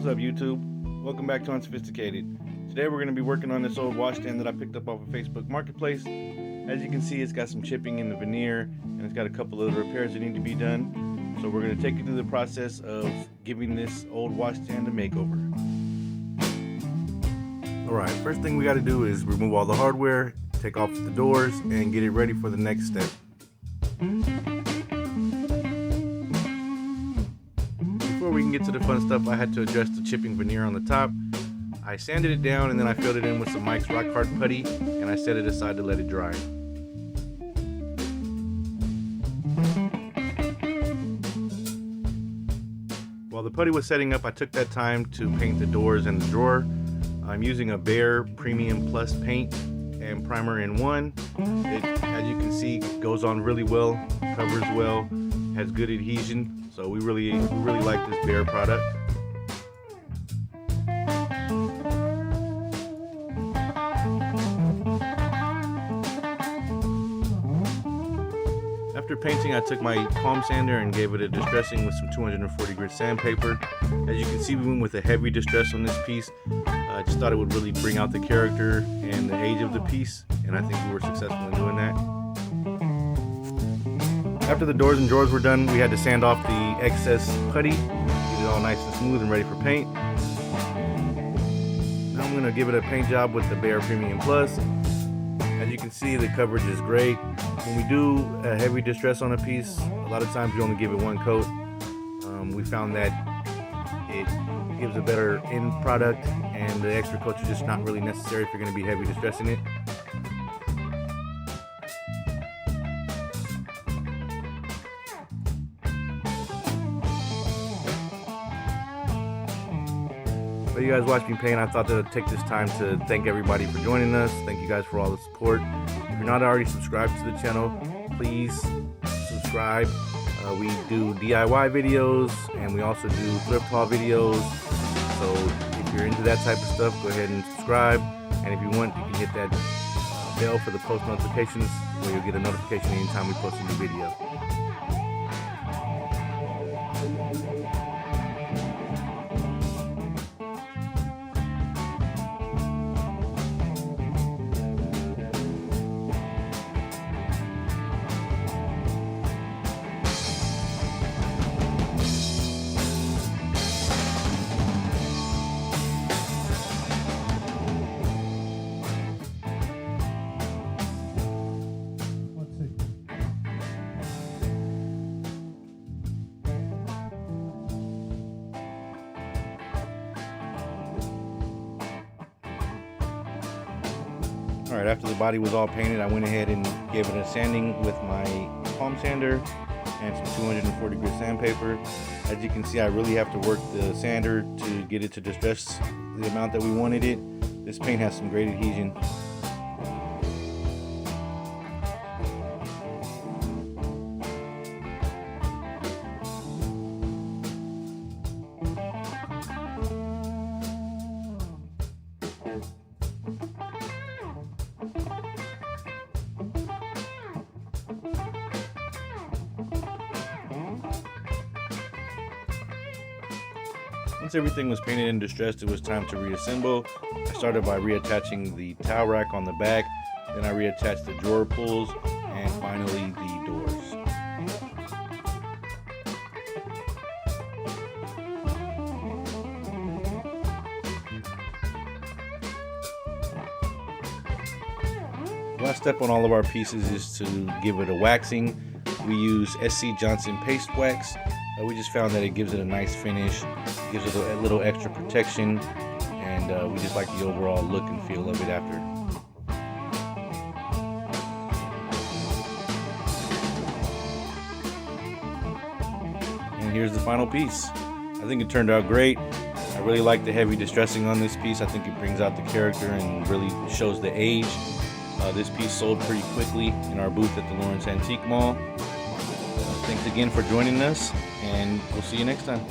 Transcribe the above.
What's up, YouTube? Welcome back to Unsophisticated. Today we're going to be working on this old washstand that I picked up off of Facebook Marketplace. As you can see, it's got some chipping in the veneer and it's got a couple of repairs that need to be done. So we're going to take you through the process of giving this old washstand a makeover. Alright, first thing we got to do is remove all the hardware, take off the doors, and get it ready for the next step. Before we can get to the fun stuff, I had to address the chipping veneer on the top. I sanded it down and then I filled it in with some Mike's Rock Hard putty and I set it aside to let it dry. While the putty was setting up, I took that time to paint the doors and the drawer. I'm using a Behr Premium Plus paint and primer in one. It, as you can see, goes on really well, covers well, has good adhesion. So we really like this Behr product. After painting, I took my palm sander and gave it a distressing with some 240 grit sandpaper. As you can see, we went with a heavy distress on this piece. I just thought it would really bring out the character and the age of the piece, and I think we were successful in doing that. After the doors and drawers were done, we had to sand off the excess putty, get it all nice and smooth and ready for paint. Now I'm going to give it a paint job with the Behr Premium Plus. As you can see, the coverage is great. When we do a heavy distress on a piece, a lot of times we only give it one coat. We found that it gives a better end product, and the extra coats are just not really necessary if you're going to be heavy distressing it. But you guys watched me paint. I thought that I'd take this time to thank everybody for joining us. Thank you guys for all the support. If you're not already subscribed to the channel, please subscribe. We do DIY videos and we also do thrift haul videos. So if you're into that type of stuff, go ahead and subscribe. And if you want, you can hit that bell for the post notifications where you'll get a notification anytime we post a new video. Alright, after the body was all painted, I went ahead and gave it a sanding with my palm sander and some 240 grit sandpaper. As you can see, I really have to work the sander to get it to distress the amount that we wanted it. This paint has some great adhesion. Once everything was painted and distressed, it was time to reassemble. I started by reattaching the towel rack on the back, then I reattached the drawer pulls, and finally the doors. The last step on all of our pieces is to give it a waxing. We use SC Johnson paste wax. We just found that it gives it a nice finish, gives it a little extra protection, and we just like the overall look and feel of it after. And here's the final piece. I think it turned out great. I really like the heavy distressing on this piece. I think it brings out the character and really shows the age. This piece sold pretty quickly in our booth at the Lawrence Antique Mall. Thanks again for joining us, and we'll see you next time.